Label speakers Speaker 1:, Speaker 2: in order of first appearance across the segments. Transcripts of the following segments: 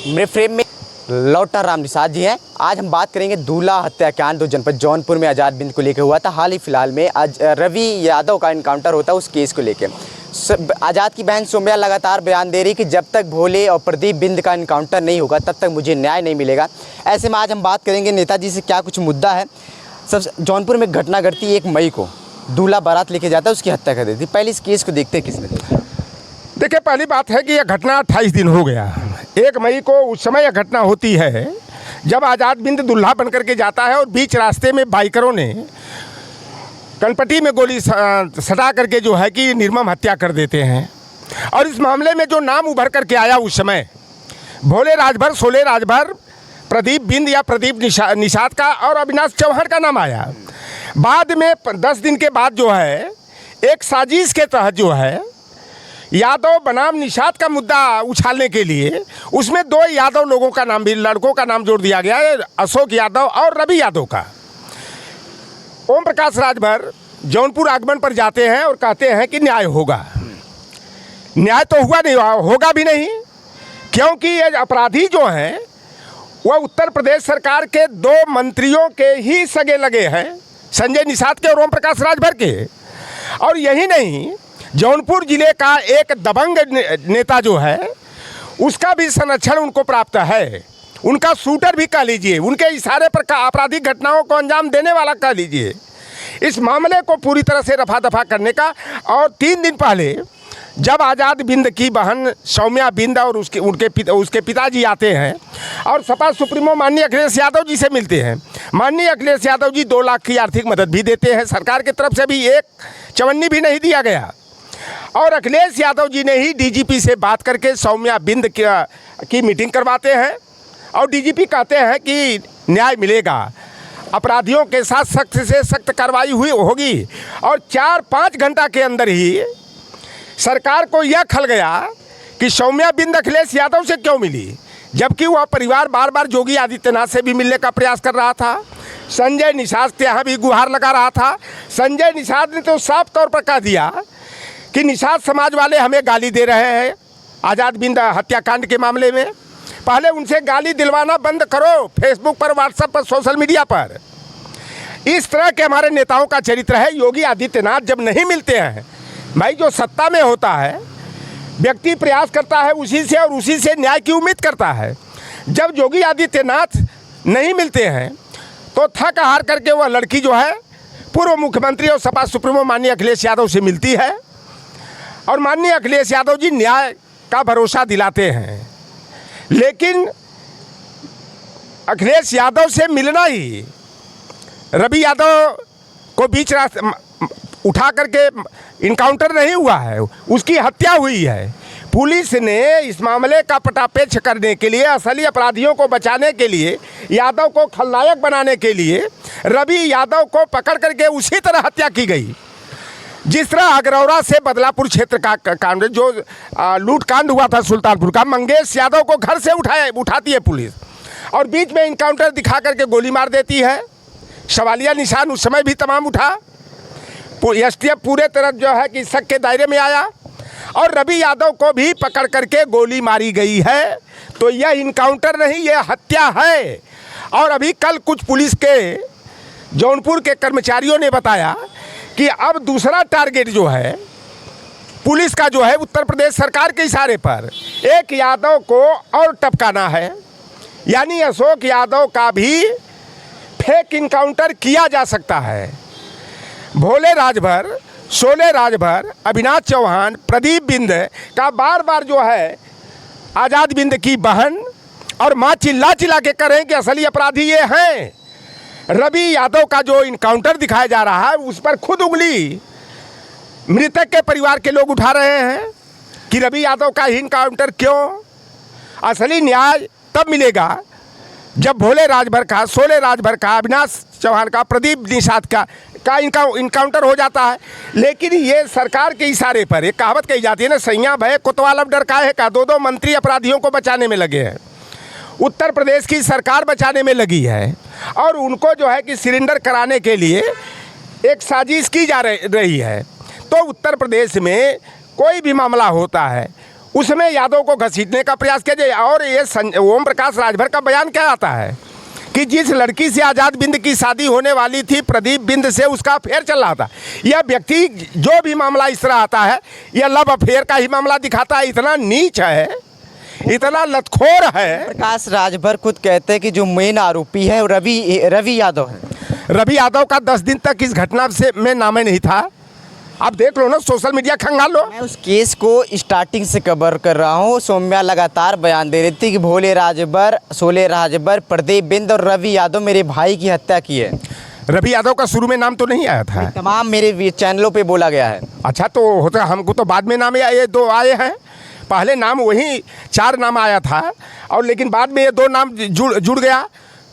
Speaker 1: मेरे फ्रेम में लौटा राम निषाद जी हैं। आज हम बात करेंगे दूल्हा हत्याकांड जो जनपद जौनपुर में आज़ाद बिंद को लेकर हुआ था। हाल ही फिलहाल में आज रवि यादव का इनकाउंटर होता है, उस केस को लेकर आज़ाद की बहन सौम्या लगातार बयान दे रही कि जब तक भोले और प्रदीप बिंद का इनकाउंटर नहीं होगा तब तक मुझे न्याय नहीं मिलेगा। ऐसे में आज हम बात करेंगे नेताजी से क्या कुछ मुद्दा है। सब जौनपुर में घटना घटती 1 मई को, दूल्हा बारात लेके जाता है, उसकी हत्या कर देती। पहले इस केस को देखते हैं किसने देखा।
Speaker 2: देखिए, पहली बात है कि यह घटना 28 दिन हो गया। 1 मई को उस समय यह घटना होती है जब आज़ाद बिंद दूल्हा बन करके जाता है और बीच रास्ते में बाइकरों ने कनपट्टी में गोली सटा करके जो है कि निर्मम हत्या कर देते हैं। और इस मामले में जो नाम उभर करके आया उस समय भोले राजभर, शोले राजभर, प्रदीप बिंद या प्रदीप निषाद का और अविनाश चौहान का नाम आया। बाद में 10 दिन के बाद जो है एक साजिश के तहत जो है यादव बनाम निषाद का मुद्दा उछालने के लिए उसमें 2 यादव लोगों का नाम भी, लड़कों का नाम जोड़ दिया गया है, अशोक यादव और रवि यादव का। ओम प्रकाश राजभर जौनपुर आगमन पर जाते हैं और कहते हैं कि न्याय होगा। न्याय तो हुआ नहीं, होगा भी नहीं, क्योंकि ये अपराधी जो हैं वह उत्तर प्रदेश सरकार के 2 मंत्रियों के ही सगे लगे हैं, संजय निषाद के और ओम प्रकाश राजभर के। और यही नहीं, जौनपुर जिले का एक दबंग नेता जो है उसका भी संरक्षण उनको प्राप्त है। उनका शूटर भी कह लीजिए, उनके इशारे पर आपराधिक घटनाओं को अंजाम देने वाला कह लीजिए। इस मामले को पूरी तरह से रफा दफा करने का। और 3 दिन पहले जब आज़ाद बिंद की बहन सौम्या बिंद और उसके पिताजी आते हैं और सपा सुप्रीमो माननीय अखिलेश यादव जी से मिलते हैं, माननीय अखिलेश यादव जी 2 लाख की आर्थिक मदद भी देते हैं। सरकार की तरफ से भी 1 चवन्नी भी नहीं दिया गया। और अखिलेश यादव जी ने ही डीजीपी से बात करके सौम्या बिंद की मीटिंग करवाते हैं और डीजीपी कहते हैं कि न्याय मिलेगा, अपराधियों के साथ सख्त से सख्त कार्रवाई होगी। और 4-5 घंटा के अंदर ही सरकार को यह खल गया कि सौम्या बिंद अखिलेश यादव से क्यों मिली, जबकि वह परिवार बार बार योगी आदित्यनाथ से भी मिलने का प्रयास कर रहा था। संजय निषाद के यहाँ भी गुहार लगा रहा था। संजय निषाद ने तो साफ तौर पर कह दिया कि निषाद समाज वाले हमें गाली दे रहे हैं आज़ाद बिंद हत्याकांड के मामले में। पहले उनसे गाली दिलवाना बंद करो, फेसबुक पर, व्हाट्सएप पर, सोशल मीडिया पर। इस तरह के हमारे नेताओं का चरित्र है। योगी आदित्यनाथ जब नहीं मिलते हैं, भाई जो सत्ता में होता है व्यक्ति प्रयास करता है उसी से, और उसी से न्याय की उम्मीद करता है। जब योगी आदित्यनाथ नहीं मिलते हैं तो थक हार करके वह लड़की जो है पूर्व मुख्यमंत्री और सपा सुप्रीमो माननीय अखिलेश यादव से मिलती है और माननीय अखिलेश यादव जी न्याय का भरोसा दिलाते हैं। लेकिन अखिलेश यादव से मिलना ही रवि यादव को बीच रास्ते उठा करके इनकाउंटर नहीं हुआ है, उसकी हत्या हुई है। पुलिस ने इस मामले का पटापेच करने के लिए, असली अपराधियों को बचाने के लिए, यादव को खलनायक बनाने के लिए रवि यादव को पकड़ करके उसी तरह हत्या की गई जिस तरह अगरौरा से बदलापुर क्षेत्र का कांड, जो लूट कांड हुआ था सुल्तानपुर का, मंगेश यादव को घर से उठाती है पुलिस और बीच में इनकाउंटर दिखा करके गोली मार देती है। सवालिया निशान उस समय भी तमाम उठा। एसटीएफ पूरे तरह जो है कि शक के दायरे में आया और रवि यादव को भी पकड़ करके गोली मारी गई है। तो यह इनकाउंटर नहीं, यह हत्या है। और अभी कल कुछ पुलिस के जौनपुर के कर्मचारियों ने बताया कि अब दूसरा टारगेट जो है पुलिस का जो है उत्तर प्रदेश सरकार के इशारे पर एक यादव को और टपकाना है। यानी अशोक यादव का भी फेक इनकाउंटर किया जा सकता है। भोले राजभर, शोले राजभर, अविनाश चौहान, प्रदीप बिंद का बार बार जो है आज़ाद बिंद की बहन और माँ चिल्ला चिल्ला के करें कि असली अपराधी ये हैं। रवि यादव का जो इनकाउंटर दिखाया जा रहा है उस पर खुद उंगली मृतक के परिवार के लोग उठा रहे हैं कि रवि यादव का ही इनकाउंटर क्यों। असली न्याय तब मिलेगा जब भोले राजभर का, शोले राजभर का, अविनाश चौहान का, प्रदीप निषाद का इनकाउंटर हो जाता है। लेकिन ये सरकार के इशारे पर एक कहावत कही जाती है ना, सैया भय कोतवाल अब डर काहे का। 2-2 मंत्री अपराधियों को बचाने में लगे हैं। उत्तर प्रदेश की सरकार बचाने में लगी है और उनको जो है कि सिलेंडर कराने के लिए एक साजिश की जा रही है। तो उत्तर प्रदेश में कोई भी मामला होता है उसमें यादव को घसीटने का प्रयास किया जाए। और ये ओम प्रकाश राजभर का बयान क्या आता है कि जिस लड़की से आज़ाद बिंद की शादी होने वाली थी, प्रदीप बिंद से उसका अफेयर चल रहा था। यह व्यक्ति जो भी मामला इस तरह आता है, यह लव अफेयर का ही मामला दिखाता है। इतना नीच है, इतना लतखोर है।
Speaker 1: प्रकाश राजभर खुद कहते हैं कि जो मेन आरोपी है वो रवि यादव है।
Speaker 2: रवि यादव का 10 दिन तक इस घटना से में नाम नहीं था। आप देख लो ना, सोशल मीडिया खंगाल लो।
Speaker 1: मैं उस केस को स्टार्टिंग से कवर कर रहा हूँ। सौम्या लगातार बयान दे रही थी कि भोले राजभर, शोले राजभर, प्रदीप बिंद और रवि यादव मेरे भाई की हत्या की है।
Speaker 2: रवि यादव का शुरू में नाम तो नहीं आया था।
Speaker 1: तमाम मेरे चैनलों पे बोला गया है।
Speaker 2: अच्छा, तो होता हमको तो बाद में नाम ये 2 आए हैं। पहले नाम वही 4 नाम आया था, और लेकिन बाद में ये 2 नाम जुड़ गया।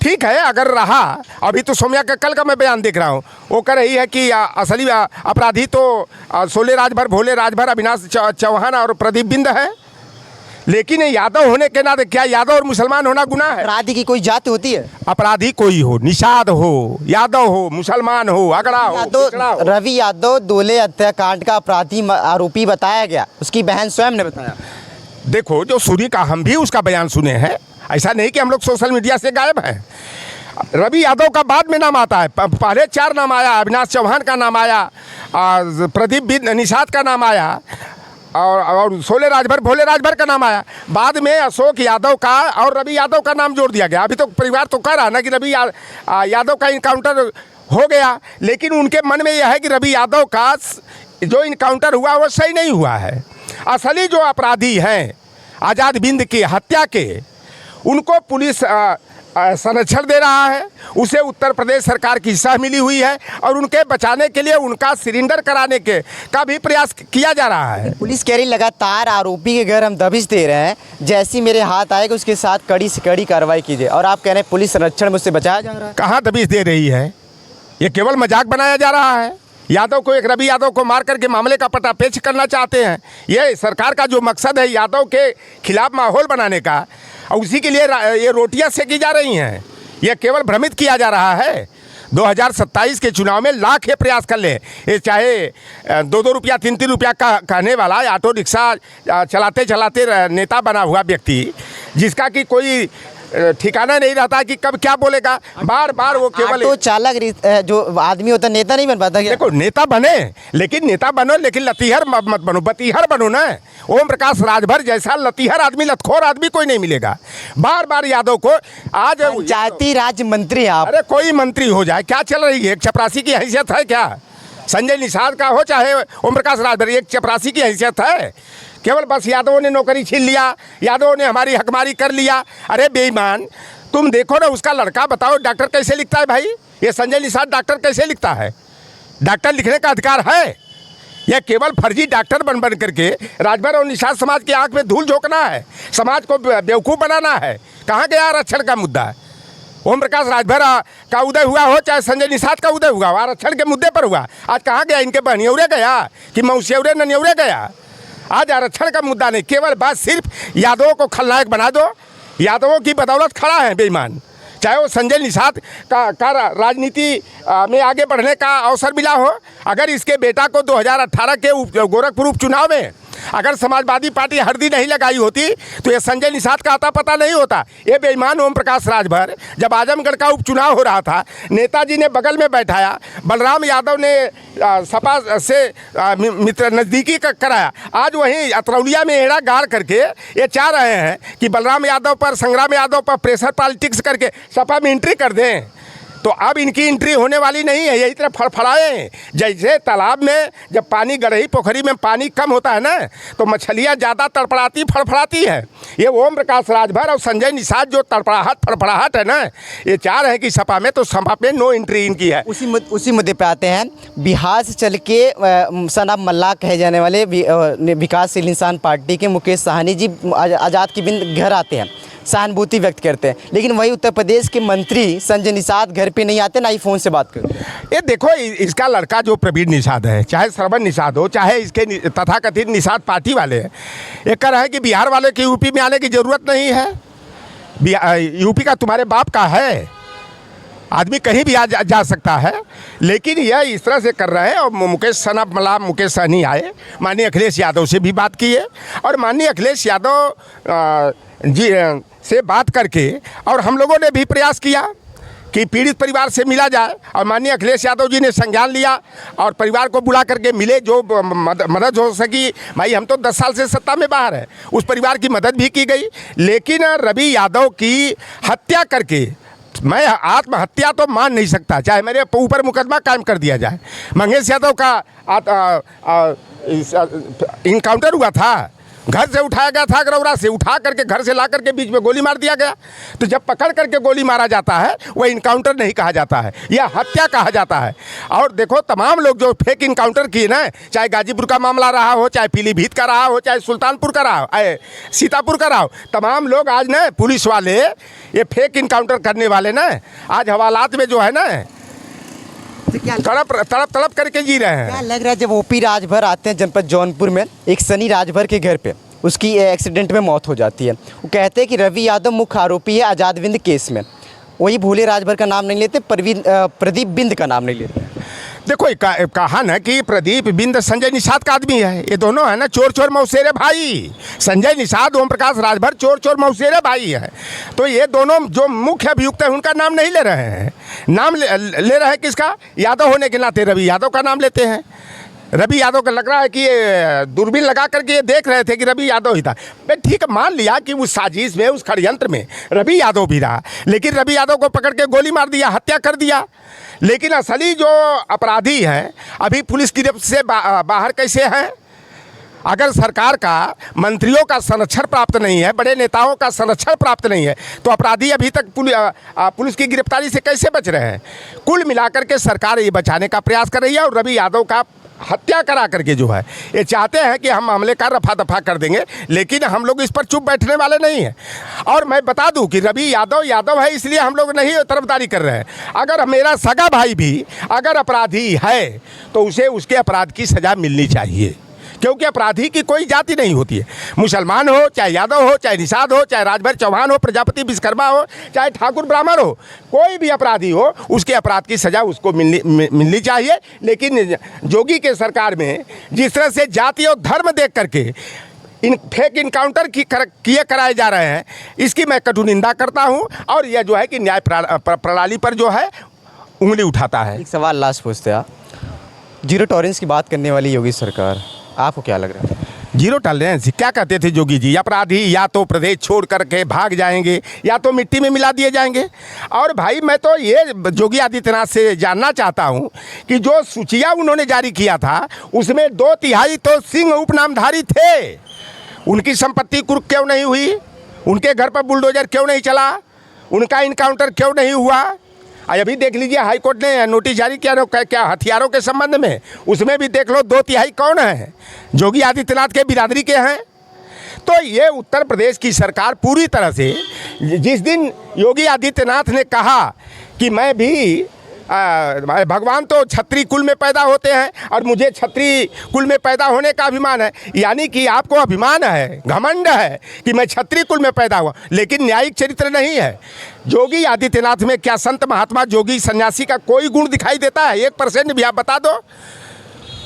Speaker 2: ठीक है, अगर रहा। अभी तो सौम्या का कल का मैं बयान देख रहा हूँ, वो कह रही है कि असली अपराधी तो शोले राजभर, भोले राजभर, अविनाश चौहान और प्रदीप बिंद है। लेकिन यादव होने के नाते क्या यादव और मुसलमान होना गुनाह है?
Speaker 1: अपराधी की कोई जाति होती है?
Speaker 2: अपराधी कोई हो, निषाद हो, यादव हो, मुसलमान हो, अगड़ा हो, पिछड़ा हो।
Speaker 1: रवि यादव दूल्हे हत्याकांड का अपराधी आरोपी बताया गया, उसकी बहन स्वयं ने बताया।
Speaker 2: देखो, जो सूरी का हम भी उसका बयान सुने हैं, ऐसा नहीं कि हम लोग सोशल मीडिया से गायब हैं। रवि यादव का बाद में नाम आता है। पहले 4 नाम आया, अविनाश चौहान का नाम आया, प्रदीप बिंद, निषाद का नाम आया, और शोले राजभर, भोले राजभर का नाम आया। बाद में अशोक यादव का और रवि यादव का नाम जोड़ दिया गया। अभी तो परिवार तो कह रहा ना कि रवि यादव का इनकाउंटर हो गया, लेकिन उनके मन में यह है कि रवि यादव का जो इनकाउंटर हुआ वो सही नहीं हुआ है। असली जो अपराधी हैं आज़ाद बिंद की हत्या के, उनको पुलिस संरक्षण दे रहा है। उसे उत्तर प्रदेश सरकार की सह मिली हुई है, और उनके बचाने के लिए उनका सिलेंडर कराने के का भी प्रयास किया जा रहा है।
Speaker 1: पुलिस कह रही लगातार आरोपी के घर हम दबिश दे रहे हैं, जैसी मेरे हाथ आएगा उसके साथ कड़ी से कड़ी कार्रवाई कीजिए। और आप कह रहे हैं पुलिस संरक्षण में उससे बचाया जा रहा है।
Speaker 2: कहाँ दबिश दे रही है? ये केवल मजाक बनाया जा रहा है। यादव को, एक रवि यादव को मार करके मामले का पटापेच करना चाहते हैं। ये सरकार का जो मकसद है यादव के खिलाफ माहौल बनाने का, और उसी के लिए ये रोटियां सेकी जा रही हैं। ये केवल भ्रमित किया जा रहा है। 2027 के चुनाव में लाख ये प्रयास कर ले, ये चाहे 2-2 रुपया 3-3 रुपया का कहने वाला ऑटो रिक्शा चलाते चलाते नेता बना हुआ व्यक्ति, जिसका कि कोई ठिकाना नहीं रहता कि कब क्या बोलेगा। बार बार वो केवल
Speaker 1: तो चालक जो आदमी होता है नेता नहीं बन पाता क्या?
Speaker 2: देखो, नेता बने, लेकिन नेता बनो, लेकिन लतीहर मत बनो, बतीहर बनो ना। ओम प्रकाश राजभर जैसा लतीहर आदमी, लतखोर आदमी कोई नहीं मिलेगा। बार बार यादव को आज
Speaker 1: पंचायती राज मंत्री आप।
Speaker 2: अरे कोई मंत्री हो जाए, क्या चल रही है? एक चपरासी की हैसियत है क्या? संजय निषाद का हो चाहे ओम प्रकाश राजभर, एक चपरासी की हैसियत है? केवल बस यादवों ने नौकरी छीन लिया, यादवों ने हमारी हकमारी कर लिया। अरे बेईमान, तुम देखो ना उसका लड़का, बताओ डॉक्टर कैसे लिखता है भाई? ये संजय निषाद डॉक्टर कैसे लिखता है? डॉक्टर लिखने का अधिकार है? यह केवल फर्जी डॉक्टर बन करके राजभर और निषाद समाज की आंख में धूल झोंकना है, समाज को बेवकूफ़ बनाना है। कहाँ गया आरक्षण का मुद्दा? ओम प्रकाश राजभर का उदय हुआ हो, चाहे संजय निषाद का उदय हुआ, आरक्षण के मुद्दे पर हुआ। आज कहाँ गया? इनके बहनियौरे गया कि मौसियौरे ननियौरे गया? आज आरक्षण का मुद्दा नहीं, केवल बस सिर्फ यादवों को खलनायक बना दो। यादवों की बदौलत खड़ा है बेईमान। चाहे वो संजय निषाद का राजनीति में आगे बढ़ने का अवसर मिला हो। अगर इसके बेटा को 2018 के गोरखपुर उपचुनाव में अगर समाजवादी पार्टी हरदी नहीं लगाई होती, तो ये संजय निषाद का आता पता नहीं होता। ये बेईमान ओम प्रकाश राजभर, जब आजमगढ़ का उपचुनाव हो रहा था, नेताजी ने बगल में बैठाया, बलराम यादव ने सपा से मित्र नज़दीकी कराया। आज वहीं अतरौलिया में एड़ा गाड़ करके ये चाह रहे हैं कि बलराम यादव पर, संग्राम यादव पर प्रेशर पॉलिटिक्स करके सपा में एंट्री कर दें। तो अब इनकी एंट्री होने वाली नहीं है। यही तरह फड़फड़ाए, जैसे तालाब में जब पानी, गढ़ही पोखरी में पानी कम होता है ना, तो मछलियाँ ज़्यादा तड़पड़ाती फड़फड़ाती है। ये ओम प्रकाश राजभर और संजय निषाद जो फड़फड़ाहट है ना, ये चाह रहे हैं कि सपा में, तो सपा में नो एंट्री इनकी है।
Speaker 1: उसी मुद्दे पे आते हैं। बिहार से चल के सनाब मल्लाह कहे जाने वाले विकासशील इंसान पार्टी के मुकेश साहनी जी आज़ाद की बिंद घर आते हैं, सहानुभूति व्यक्त करते हैं, लेकिन वही उत्तर प्रदेश के मंत्री संजय निषाद घर पे नहीं आते, ना ही फ़ोन से बात करते।
Speaker 2: ये देखो, इसका लड़का जो प्रवीण निषाद है, चाहे श्रवण निषाद हो, चाहे इसके तथाकथित निषाद पार्टी वाले हैं, ये कह रहे हैं कि बिहार वाले के यूपी में आने की ज़रूरत नहीं है। यूपी का तुम्हारे बाप का है, आदमी कहीं भी जा सकता है, लेकिन यह इस तरह से कर रहे हैं। और मुकेश सहनी आए, माननीय अखिलेश यादव से भी बात किए और माननीय अखिलेश यादव जी से बात करके और हम लोगों ने भी प्रयास किया कि पीड़ित परिवार से मिला जाए और माननीय अखिलेश यादव जी ने संज्ञान लिया और परिवार को बुला करके मिले, जो मदद हो सकी। भाई हम तो 10 साल से सत्ता में बाहर है, उस परिवार की मदद भी की गई। लेकिन रवि यादव की हत्या करके मैं आत्महत्या तो मान नहीं सकता, चाहे मेरे ऊपर मुकदमा कायम कर दिया जाए। मंगेश यादव का इनकाउंटर हुआ था, घर से उठाया गया था, गरौरा से उठा करके घर से ला करके बीच में गोली मार दिया गया। तो जब पकड़ करके गोली मारा जाता है वह इनकाउंटर नहीं कहा जाता है, यह हत्या कहा जाता है। और देखो तमाम लोग जो फेक इनकाउंटर किए ना, चाहे गाजीपुर का मामला रहा हो, चाहे पीलीभीत का रहा हो, चाहे सुल्तानपुर का रहा हो, सीतापुर का रहा हो, तमाम लोग आज ना पुलिस वाले ये फेक इनकाउंटर करने वाले ना आज हवालात में जो है ना तड़प करके जी रहे हैं।
Speaker 1: क्या लग रहा है जब ओपी राजभर आते हैं जनपद जौनपुर में, एक सनी राजभर के घर पे उसकी एक्सीडेंट में मौत हो जाती है, वो कहते हैं कि रवि यादव मुख्य आरोपी है आज़ाद बिंद केस में, वही भोले राजभर का नाम नहीं लेते, प्रदीप बिंद का नाम नहीं लेते।
Speaker 2: देखो कहा ना कि प्रदीप बिंद संजय निषाद का आदमी है, ये दोनों है ना चोर मौसेरे भाई। संजय निषाद ओम प्रकाश राजभर चोर मौसेरे भाई है। तो ये दोनों जो मुख्य अभियुक्त है उनका नाम नहीं ले रहे हैं, नाम ले रहे हैं किसका? यादव होने के नाते रवि यादव का नाम लेते हैं। रवि यादव का लग रहा है कि ये दूरबीन लगा करके ये देख रहे थे कि रवि यादव ही था। मैं ठीक है मान लिया कि उस साजिश में, उस षड्यंत्र में रवि यादव भी रहा, लेकिन रवि यादव को पकड़ के गोली मार दिया, हत्या कर दिया। लेकिन असली जो अपराधी हैं अभी पुलिस की गिरफ्त से बाहर कैसे हैं? अगर सरकार का मंत्रियों का संरक्षण प्राप्त नहीं है, बड़े नेताओं का संरक्षण प्राप्त नहीं है, तो अपराधी अभी तक पुलिस की गिरफ्तारी से कैसे बच रहे हैं? कुल मिलाकर के सरकार ये बचाने का प्रयास कर रही है और रवि यादव का हत्या करा करके जो है ये चाहते हैं कि हम मामले का रफा दफा कर देंगे, लेकिन हम लोग इस पर चुप बैठने वाले नहीं हैं। और मैं बता दूं कि रवि यादव है, इसलिए हम लोग नहीं तरफदारी कर रहे हैं। अगर मेरा सगा भाई भी अगर अपराधी है तो उसे उसके अपराध की सज़ा मिलनी चाहिए, क्योंकि अपराधी की कोई जाति नहीं होती है। मुसलमान हो, चाहे यादव हो, चाहे निषाद हो, चाहे राजभर चौहान हो, प्रजापति विश्वकर्मा हो, चाहे ठाकुर ब्राह्मण हो, कोई भी अपराधी हो उसके अपराध की सज़ा उसको मिलनी चाहिए। लेकिन जोगी के सरकार में जिस तरह से जाति और धर्म देख करके इन फेक इनकाउंटर कराए जा रहे हैं, इसकी मैं कटु निंदा करता हूँ। और यह जो है कि न्याय प्रणाली पर जो है उंगली उठाता है।
Speaker 1: एक सवाल लास्ट पूछते हैं, जीरो टॉलरेंस की बात करने वाली योगी सरकार, आपको क्या लग रहा है?
Speaker 2: जीरो टॉलरेंस क्या कहते थे जोगी जी? अपराधी या तो प्रदेश छोड़ करके भाग जाएंगे या तो मिट्टी में मिला दिए जाएंगे। और भाई मैं तो ये योगी आदित्यनाथ से जानना चाहता हूँ कि जो सूचियाँ उन्होंने जारी किया था उसमें 2/3 तो सिंह उपनामधारी थे, उनकी संपत्ति कुर्क क्यों नहीं हुई? उनके घर पर बुलडोजर क्यों नहीं चला? उनका इनकाउंटर क्यों नहीं हुआ? अभी देख लीजिए हाईकोर्ट ने नोटिस जारी किया क्या हथियारों के संबंध में, उसमें भी देख लो 2/3 कौन है? योगी आदित्यनाथ के बिरादरी के हैं। तो ये उत्तर प्रदेश की सरकार पूरी तरह से, जिस दिन योगी आदित्यनाथ ने कहा कि मैं भी भगवान तो क्षत्रिय कुल में पैदा होते हैं और मुझे क्षत्रिय कुल में पैदा होने का अभिमान है, यानी कि आपको अभिमान है, घमंड है कि मैं क्षत्रिय कुल में पैदा हुआ, लेकिन न्यायिक चरित्र नहीं है। योगी आदित्यनाथ में क्या संत महात्मा जोगी सन्यासी का कोई गुण दिखाई देता है? 1% भी आप बता दो।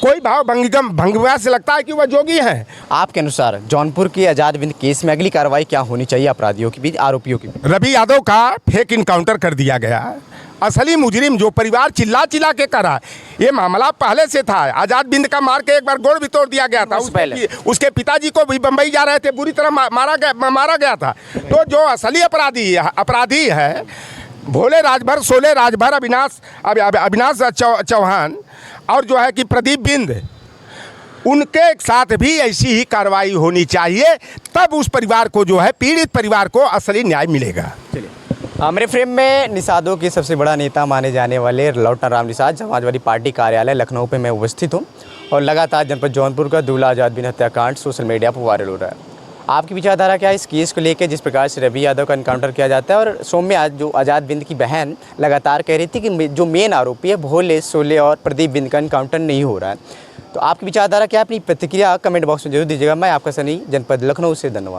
Speaker 2: कोई भाव भंगिमा से लगता है कि वह जोगी हैं।
Speaker 1: आपके अनुसार जौनपुर के आज़ाद बिंद केस में अगली कार्रवाई क्या होनी चाहिए अपराधियों के बीच, आरोपियों के बीच?
Speaker 2: रवि यादव का फेक इनकाउंटर कर दिया गया। असली मुजरिम जो परिवार चिल्ला के करा, ये मामला पहले से था। आज़ाद बिंद का मार के एक बार गोड़ भी तोड़ दिया गया था। उसके पिताजी को भी बम्बई जा रहे थे, बुरी तरह मारा गया था। तो जो असली अपराधी है भोले राजभर, सोले राजभर, अविनाश चौहान और जो है कि प्रदीप बिंद, उनके साथ भी ऐसी ही कार्रवाई होनी चाहिए, तब उस परिवार को जो है, पीड़ित परिवार को असली न्याय मिलेगा।
Speaker 1: चलिए, हमारे फ्रेम में निषादों के सबसे बड़ा नेता माने जाने वाले लौटाराम निषाद समाजवादी पार्टी कार्यालय लखनऊ पे मैं उपस्थित हूँ और लगातार जनपद जौनपुर का दूल्हा आज़ाद बिंद हत्याकांड सोशल मीडिया पर वायरल हो रहा है। आपकी विचारधारा क्या है इस केस को लेकर, जिस प्रकार से रवि यादव का एनकाउंटर किया जाता है? और सौम्या जो आज़ाद बिंद की बहन लगातार कह रही थी कि जो मेन आरोपी है भोले, सोले और प्रदीप बिंद का एनकाउंटर नहीं हो रहा है। तो आपकी विचारधारा क्या है? अपनी प्रतिक्रिया कमेंट बॉक्स में जरूर दीजिएगा। मैं आपका सनी, जनपद लखनऊ से, धन्यवाद।